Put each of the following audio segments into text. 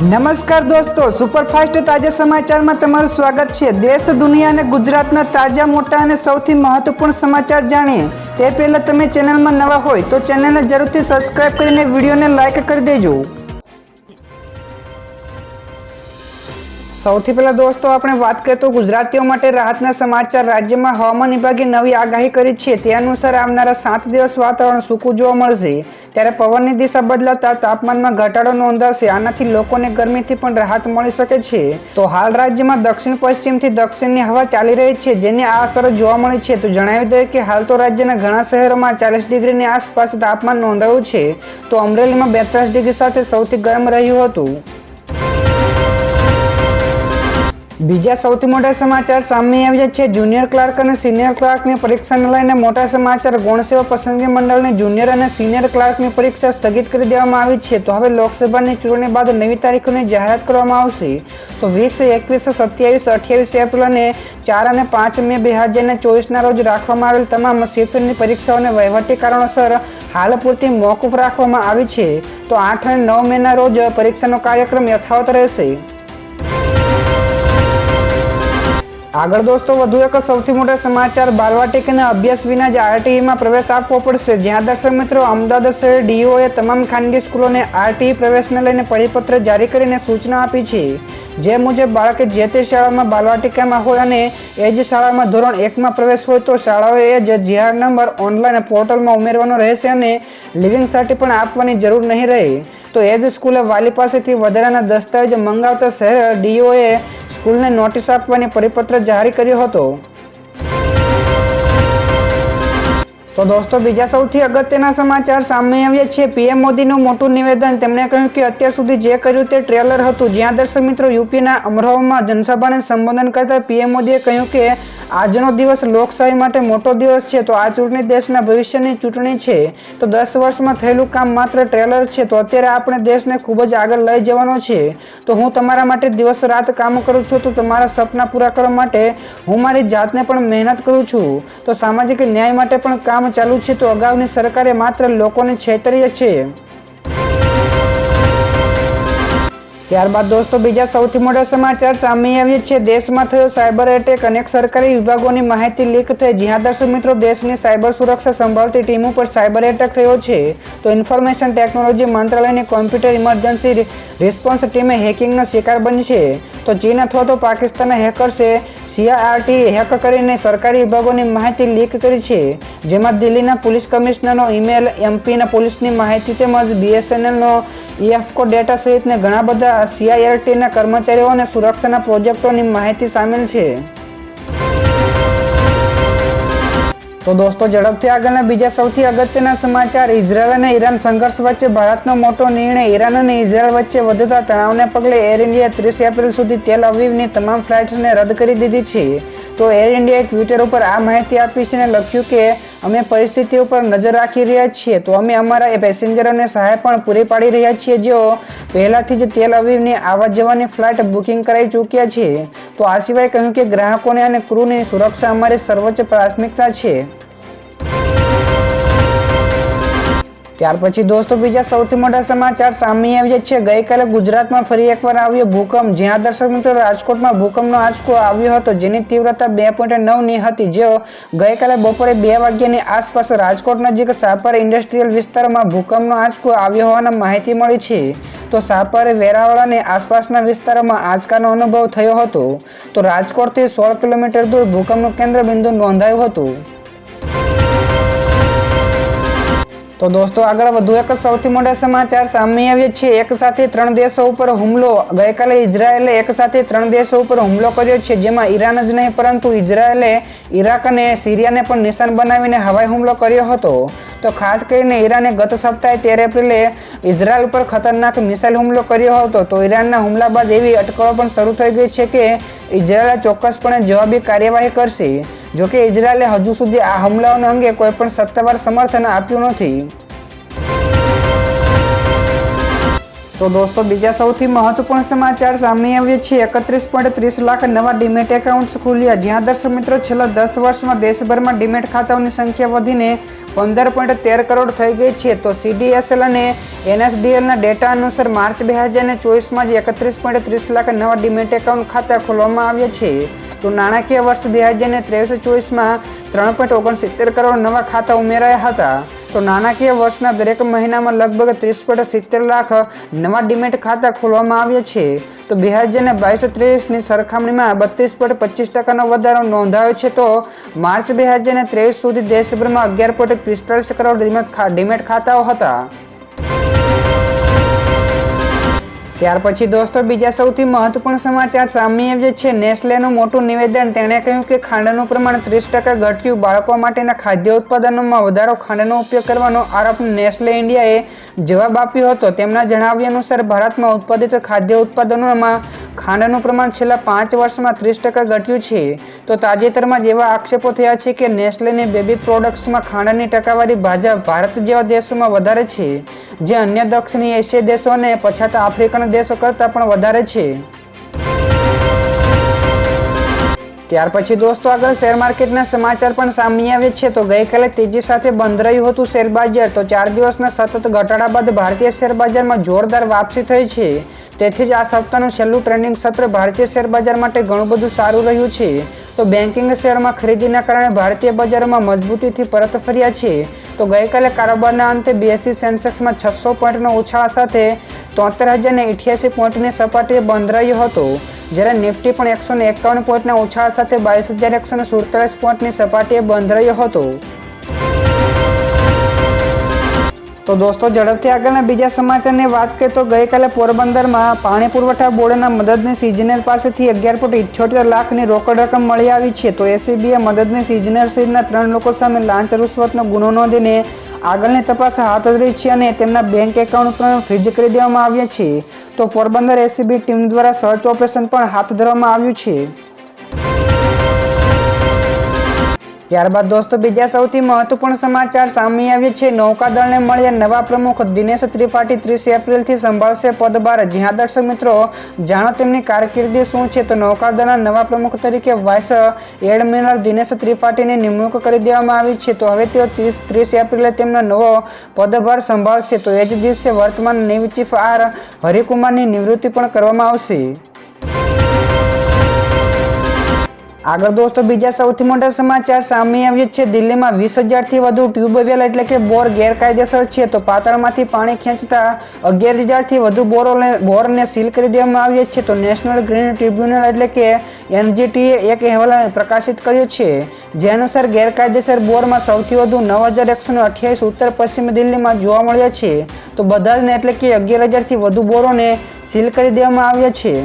નમસ્કાર દોસ્તો, સુપરફાસ્ટ તાજા સમાચારમાં તમારું સ્વાગત છે। દેશ, દુનિયા અને ગુજરાતના તાજા, મોટા અને સૌથી મહત્વપૂર્ણ સમાચાર જાણીએ તે પહેલાં તમે ચેનલમાં નવા હોય તો ચેનલને જરૂરથી સબસ્ક્રાઇબ કરીને વિડીયોને લાઇક કરી દેજો। સૌથી પહેલા દોસ્તો આપણે વાત કરીએ તો ગુજરાતીઓ માટે રાહતના સમાચાર। રાજ્યમાં હવામાન વિભાગે નવી આગાહી કરી છે। તે અનુસાર આવનારા 7 દિવસ વાતાવરણ સૂકું જોવા મળશે, ત્યારે પવનની દિશા બદલાતા તાપમાનમાં ઘટાડો નોંધાશે। આનાથી લોકોને ગરમીથી પણ રાહત મળી શકે છે। તો હાલ રાજ્યમાં દક્ષિણ પશ્ચિમથી દક્ષિણની હવા ચાલી રહી છે, જેની આ અસર જોવા મળી છે। તો જણાવી દઈએ કે હાલ તો રાજ્યના ઘણા શહેરોમાં 40 ડિગ્રીની આસપાસ તાપમાન નોંધાયું છે। તો અમરેલીમાં 42 ડિગ્રી સાથે સૌથી ગરમ રહ્યું હતું। બીજા સૌથી મોટા સમાચાર સામે આવ્યા છે। જુનિયર ક્લાર્ક અને સિનિયર ક્લાર્કની પરીક્ષાને લઈને મોટા સમાચાર। ગૌણ સેવા પસંદગી મંડળની જુનિયર અને સિનિયર ક્લાર્કની પરીક્ષા સ્થગિત કરી દેવામાં આવી છે। તો હવે લોકસભાની ચૂંટણી બાદ નવી તારીખોની જાહેરાત કરવામાં આવશે। તો 20, 21, 27, 28 એપ્રિલ અને 4 અને 5 મે 2024ના રોજ રાખવામાં આવેલ તમામ શિફ્ટની પરીક્ષાઓને વહીવટી કારણોસર હાલ પૂરતી મોકૂફ રાખવામાં આવી છે। તો 8 અને 9 મેના રોજ પરીક્ષાનો કાર્યક્રમ યથાવત રહેશે। આગળ દોસ્તો વધુ એક સૌથી મોટા સમાચાર। બાલવાટિકાના અભ્યાસ વિના જ આરટીઈમાં પ્રવેશ આપવો પડશે। જ્યાં દર્શક મિત્રો, અમદાવાદ શહેર ડીઓએ તમામ ખાનગી સ્કૂલોને આરટીઈ પ્રવેશને લઈને પરિપત્ર જારી કરીને સૂચના આપી છે। જે મુજબ બાળકે જે તે શાળામાં બાલવાટિકામાં હોય અને એ જ શાળામાં ધોરણ 1માં પ્રવેશ હોય તો શાળાઓએ એ જ જીઆર નંબર ઓનલાઈન પોર્ટલમાં ઉમેરવાનો રહેશે અને લિવિંગ સર્ટિ પણ આપવાની જરૂર નહીં રહે। તો એ જ સ્કૂલે વાલી પાસેથી વધારાના દસ્તાવેજ મંગાવતા શહેર ડીઓએ સ્કૂલને નોટિસ આપવાની પરિપત્ર જારી કર્યો હતો। તો દોસ્તો બીજા સૌથી અગત્યના સમાચાર સામે આવ્યા છે। પીએમ મોદીનું મોટું નિવેદન। તેમણે કહ્યું કે અત્યાર સુધી જે કર્યું તે ટ્રેલર હતું। જ્યાં દર્શક મિત્રો, યુપીના અમરોહામાં જનસભાને સંબોધન કરતા પીએમ મોદીએ કહ્યું કે આજનો દિવસ લોકશાહી માટે મોટો દિવસ છે। તો આ ચૂંટણી દેશના ભવિષ્યની ચૂંટણી છે। તો 10 વર્ષમાં થયેલું કામ માત્ર ટ્રેલર છે। તો અત્યારે આપણે દેશને ખૂબ જ આગળ લઈ જવાનો છે। તો હું તમારા માટે દિવસ રાત કામ કરું છું। તો તમારા સપના પૂરા કરવા માટે હું મારી જાતને પણ મહેનત કરું છું। તો સામાજિક ન્યાય માટે પણ કામ ચાલુ છે। તો અગાઉની સરકારે માત્ર લોકોને છેતરી છે। ત્યારબાદ દોસ્તો બીજા સૌથી મોટા સમાચાર સામે આવ્યા છે। દેશમાં થયો સાયબર એટેક। અનેક સરકારી વિભાગોની માહિતી લીક થઈ। જ્યાં દર્શક મિત્રો, દેશની સાયબર સુરક્ષા સંભાળતી ટીમ ઉપર સાયબર એટેક થયો છે। તો ઇન્ફોર્મેશન ટેકનોલોજી મંત્રાલયની કોમ્પ્યુટર ઇમરજન્સી રિસ્પોન્સ ટીમે હેકિંગનો શિકાર બની છે। તો ચીન અથવા તો પાકિસ્તાનના હેકર્સે સીઆરટી હેક કરીને સરકારી વિભાગોની માહિતી લીક કરી છે। જેમાં દિલ્હીના પોલીસ કમિશનરનો ઈમેલ, એમપીના પોલીસની માહિતી તેમજ બીએસએનએલનો ઈએફકો ડેટા સહિતને ઘણા બધા સીઆરટીના કર્મચારીઓ અને સુરક્ષાના પ્રોજેક્ટોની માહિતી સામેલ છે। તો દોસ્તો ઝડપથી આગળના બીજા સૌથી અગત્યના સમાચાર। ઇઝરાયલ અને ઈરાન સંઘર્ષ વચ્ચે ભારતનો મોટો નિર્ણય। ઈરાન અને ઇઝરાયલ વચ્ચે વધતા તણાવને પગલે એર ઇન્ડિયાએ 30 એપ્રિલ સુધી તેલ અવીવની તમામ ફ્લાઇટ્સને રદ કરી દીધી છે। તો એર ઇન્ડિયાએ ટ્વિટર ઉપર આ માહિતી આપી છે અને લખ્યું કે અમે પરિસ્થિતિ ઉપર નજર રાખી રહ્યા છીએ। તો અમે અમારા પેસેન્જરોને સહાય પણ પૂરી પાડી રહ્યા છીએ જેઓ પહેલાથી જ તેલ અવીવની આવવા જવાની ફ્લાઇટ બુકિંગ કરાવી ચૂક્યા છે। તો આ સિવાય કહ્યું કે ગ્રાહકોને અને ક્રૂની સુરક્ષા અમારી સર્વોચ્ચ પ્રાથમિકતા છે। ત્યાર પછી દોસ્તો બીજા સૌથી મોટા સમાચાર સામે આવ્યા છે। ગઈકાલે ગુજરાતમાં ફરી એકવાર આવ્યો ભૂકંપ। જ્યાં દર્શક મિત્રો, રાજકોટમાં ભૂકંપનો આંચકો આવ્યો હતો, જેની તીવ્રતા 2.9ની હતી। જેઓ ગઈકાલે બપોરે 2 વાગ્યાની આસપાસ રાજકોટ નજીક સાપર ઇન્ડસ્ટ્રીયલ વિસ્તારમાં ભૂકંપનો આંચકો આવ્યો હોવાની માહિતી મળી છે। તો સાપર, વેરાવળ અને આસપાસના વિસ્તારોમાં આંચકાનો અનુભવ થયો હતો। તો રાજકોટથી 16 કિલોમીટર દૂર ભૂકંપનું કેન્દ્ર બિંદુ નોંધાયું હતું। તો દોસ્તો આગળ વધુ એક સૌથી મોટા સમાચાર સામે આવ્યા છે। એક સાથે 3 દેશો ઉપર હુમલો। ગઈકાલે ઇઝરાયેલે એક સાથે 3 દેશો ઉપર હુમલો કર્યો છે। જેમાં ઈરાન જ નહીં પરંતુ ઇઝરાયેલે ઈરાક અને સિરિયાને પણ નિશાન બનાવીને હવાઈ હુમલો કર્યો હતો। તો ખાસ કરીને ઈરાને ગત સપ્તાહે 13 એપ્રિલે ઇઝરાયલ ઉપર ખતરનાક મિસાઇલ હુમલો કર્યો હતો। તો ઈરાનના હુમલા બાદ એવી અટકળો પણ શરૂ થઈ ગઈ છે કે ઇઝરાયલ ચોક્કસપણે જવાબી કાર્યવાહી કરશે। જોકે ઇઝરાયલે હજુ સુધી આ હુમલાઓના અંગે કોઈ પણ સત્તાવાર સમર્થન આપ્યું નથી। તો દોસ્તો બીજા સૌથી મહત્વપૂર્ણ સમાચાર સામે આવ્યા છે. 31.30 લાખ નવા ડીમેટ એકાઉન્ટ્સ ખુલ્યા. જ્યાં દર્શક મિત્રો છેલ્લા 10 વર્ષમાં દેશભરમાં ડીમેટ ખાતાઓની સંખ્યા વધીને 15.13 કરોડ થઈ ગઈ છે. તો CDSL અને NSDLના ડેટા અનુસાર માર્ચ 2024માં જ 31.30 લાખ નવા ડીમેટ એકાઉન્ટ ખાતા ખોલવામાં આવ્યા છે. તો નાણાકીય વર્ષ 2023-24માં 3.69 કરોડ નવા ખાતા ઉમેરાયા હતા. તો નાણાકીય વર્ષના દરેક મહિનામાં લગભગ 30.70 લાખ નવા ડીમેટ ખાતા ખોલવામાં આવ્યા છે. તો 2022-23ની સરખામણીમાં 32.25% વધારો નોંધાયો છે. તો માર્ચ 2023 સુધી દેશભરમાં 11.45 કરોડ ડીમેટ ખાતાઓ હતા. ત્યાર પછી દોસ્તો બીજા સૌથી મહત્વપૂર્ણ સમાચાર સામે આવ્યા છે. નેસ્લેનું મોટું નિવેદન. તેણે કહ્યું કે ખાંડનું પ્રમાણ 30% ઘટ્યું. બાળકો માટેના ખાદ્ય ઉત્પાદનોમાં વધારો ખાંડનો ઉપયોગ કરવાનો આરોપ નેસ્લે ઇન્ડિયાએ જવાબ આપ્યો હતો. તેમના જણાવ્યા અનુસાર ભારતમાં ઉત્પાદિત ખાદ્ય ઉત્પાદનોમાં ખાંડનું પ્રમાણ છેલ્લા 5 વર્ષમાં 30% ઘટ્યું છે. તો તાજેતરમાં જેવા આક્ષેપો થયા છે કે નેસ્લેની બેબી પ્રોડક્ટ્સમાં ખાંડની ટકાવારી ભારત જેવા દેશોમાં વધારે છે, જે અન્ય દક્ષિણ એશિયાઈ દેશો અને પછાત આફ્રિકન દેશો કરતાં પણ વધારે છે. ત્યાર પછી દોસ્તો આગળ શેર માર્કેટના સમાચાર પણ સામે આવે છે. તો ગઈકાલે તેજી સાથે બંધ રહ્યું હતું શેર બજાર. તો 4 દિવસના સતત ઘટાડા બાદ ભારતીય શેર બજારમાં જોરદાર વાપસી થઈ છે. તેથી જ આ સપ્તાહનું છેલ્લું ટ્રેન્ડિંગ સત્ર ભારતીય શેર બજાર માટે ઘણું બધું સારું રહ્યું છે. તો બેન્કિંગ શેરમાં ખરીદીના કારણે ભારતીય બજારોમાં મજબૂતીથી પરત ફર્યા છે. તો ગઈકાલે કારોબારના અંતે BSE સેન્સેક્સમાં 600 પોઈન્ટનો ઉછાળા સાથે 73,088 પોઈન્ટની સપાટીએ બંધ રહ્યો હતો. જ્યારે નિફ્ટી પણ 151 પોઈન્ટના ઉછાળા સાથે 22,147 પોઈન્ટની સપાટીએ બંધ રહ્યો હતો. તો દોસ્તો ઝડપથી આગળના બીજા સમાચારની વાત કરીએ તો ગઈકાલે પોરબંદરમાં પાણી પુરવઠા બોર્ડના મદદનીશ ઇજનેર પાસેથી 11.78 લાખની રોકડ રકમ મળી આવી છે. તો ACBએ મદદનીશ ઇજનેર સહિતના 3 લોકો સામે લાંચ રૂશ્વતનો ગુનો નોંધીને આગળની તપાસ હાથ ધરી છે અને તેમના બેંક એકાઉન્ટ પણ ફ્રીઝ કરી દેવામાં આવ્યા છે. તો પોરબંદર ACB ટીમ દ્વારા સર્ચ ઓપરેશન પણ હાથ ધરવામાં આવ્યું છે. ત્યારબાદ દોસ્તો બીજા સૌથી મહત્વપૂર્ણ સમાચાર સામે આવ્યા છે. નૌકાદળને મળ્યા નવા પ્રમુખ. દિનેશ ત્રિપાઠી 30 એપ્રિલથી સંભાળશે પદભાર. જ્યાં દર્શક મિત્રો જાણો તેમની કારકિર્દી શું છે. તો નૌકાદળના નવા પ્રમુખ તરીકે વાઇસ એડમિરલ દિનેશ ત્રિપાઠીની નિમણૂક કરી દેવામાં આવી છે. તો હવે તેઓ 30 એપ્રિલે તેમનો નવો પદભાર સંભાળશે. તો એ જ દિવસે વર્તમાન નેવી ચીફ R હરિકુમારની નિવૃત્તિ પણ કરવામાં આવશે. આગળ દોસ્તો બીજા સૌથી મોટા સમાચાર સામે આવ્યા છે. દિલ્હીમાં 20,000થી વધુ ટ્યુબવેલ એટલે કે બોર ગેરકાયદેસર છે. તો પાતળમાંથી પાણી ખેંચતા 11,000થી વધુ બોરને સીલ કરી દેવામાં આવ્યા છે. તો નેશનલ ગ્રીન ટ્રિબ્યુનલ એટલે કે NGTએ એક અહેવાલ પ્રકાશિત કર્યો છે, જે અનુસાર ગેરકાયદેસર બોરમાં સૌથી વધુ 9,128 ઉત્તર પશ્ચિમ દિલ્હીમાં જોવા મળ્યા છે. તો બધા જ એટલે કે 11,000થી વધુ બોરોને સીલ કરી દેવામાં આવ્યા છે.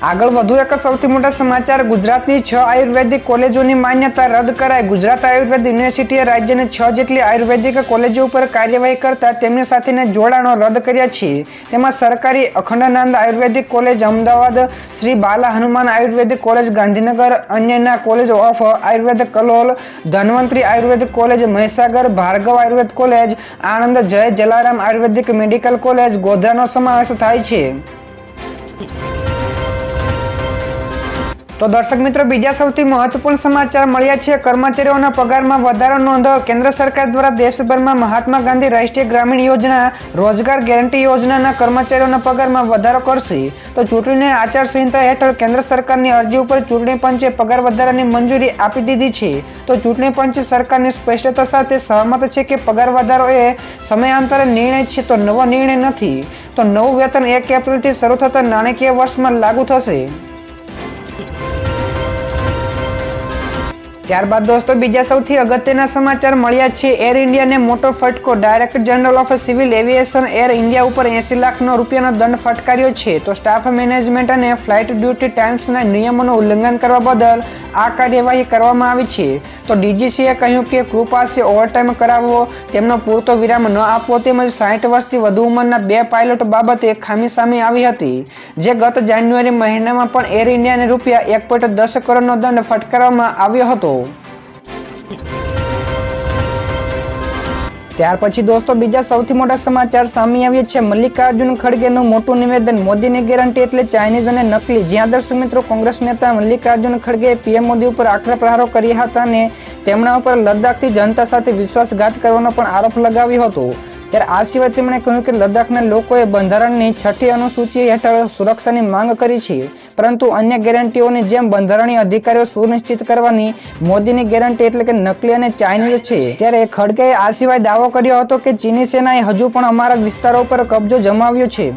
આગળ વધુ એક સૌથી મોટા સમાચાર. ગુજરાતની 6 આયુર્વેદિક કોલેજોની માન્યતા રદ કરાઈ. ગુજરાત આયુર્વેદ યુનિવર્સિટીએ રાજ્યની 6 જેટલી આયુર્વેદિક કોલેજો ઉપર કાર્યવાહી કરતા તેમની સાથેના જોડાણો રદ કર્યા છે. તેમાં સરકારી અખંડાનંદ આયુર્વેદિક કોલેજ અમદાવાદ, શ્રી બાલા હનુમાન આયુર્વેદિક કોલેજ ગાંધીનગર, અન્યના college of Ayurveda Kalol, Dhanvantari Ayurvedic college Mahisagar, Bhargav Ayurveda college Anand, Jay Jalaram Ayurvedic medical college ગોધરાનો સમાવેશ થાય છે. તો દર્શક મિત્રો બીજા સૌથી મહત્વપૂર્ણ સમાચાર મળ્યા છે. કર્મચારીઓના પગારમાં વધારો નોંધો. કેન્દ્ર સરકાર દ્વારા દેશભરમાં મહાત્મા ગાંધી રાષ્ટ્રીય ગ્રામીણ યોજના, રોજગાર ગેરંટી યોજનાના કર્મચારીઓના પગારમાં વધારો કરશે. તો ચૂંટણી આચારસંહિતા હેઠળ કેન્દ્ર સરકારની અરજી ઉપર ચૂંટણી પંચે પગાર વધારાની મંજૂરી આપી દીધી છે. તો ચૂંટણી પંચ સરકારની સ્પષ્ટતા સાથે સહમત છે કે પગાર વધારો એ સમયાંતરે નિર્ણય છે, તો નવો નિર્ણય નથી. તો નવું વેતન 1 એપ્રિલથી શરૂ થતા નાણાકીય વર્ષમાં લાગુ થશે. ત્યારબાદ દોસ્તો બીજા સૌથી અગત્યના સમાચાર મળ્યા છે. એર ઇન્ડિયાને મોટો ફટકો. Director general of civil aviation air India ઉપર 80 લાખ રૂપિયાનો દંડ ફટકાર્યો છે. તો સ્ટાફ મેનેજમેન્ટ અને ફ્લાઇટ ડ્યુટી ટાઈમ્સના નિયમોનું ઉલ્લંઘન કરવા બદલ આ કાર્યવાહી કરવામાં આવી છે. તો DGCએ કહ્યું કે ક્રૂ પાસે ઓવરટાઈમ કરાવવો, તેમનો પૂરતો વિરામ ન આપવો તેમજ 60 વર્ષથી વધુ ઉંમરના 2 પાયલોટ બાબતે ખામી સામે આવી હતી, જે ગત જાન્યુઆરી મહિનામાં પણ એર ઇન્ડિયાને રૂપિયા 1.10 કરોડનો દંડ ફટકારવામાં આવ્યો હતો. ત્યાર પછી દોસ્તો બીજા સૌથી મોટા સમાચાર સામે આવ્યા છે મલ્લિકાર્જુન ખડગેનું મોટું નિવેદન, મોદીની ગેરંટી એટલે ચાઇનીઝ અને નકલી। જ્યાં દર્શક મિત્રો કોંગ્રેસ નેતા મલ્લિકાર્જુન ખડગેએ પીએમ મોદી ઉપર આકરા પ્રહારો કર્યા હતા અને તેમના ઉપર લદ્દાખની જનતા સાથે વિશ્વાસઘાત કરવાનો પણ આરોપ લગાવ્યો હતો। ત્યારે આ સિવાય તેમણે કહ્યું કે લદ્દાખના લોકોએ બંધારણની 6ઠ્ઠી અનુસૂચિ હેઠળ સુરક્ષાની માંગ કરી છે, પરંતુ અન્ય ગેરંટીઓની જેમ બંધારણીય અધિકારીઓ સુનિશ્ચિત કરવાની મોદીની ગેરંટી એટલે કે નકલી અને ચાઇનીઝ છે। ત્યારે ખડગેએ આ સિવાય દાવો કર્યો હતો કે ચીની સેનાએ હજુ પણ અમારા વિસ્તારો પર કબજો જમાવ્યો છે।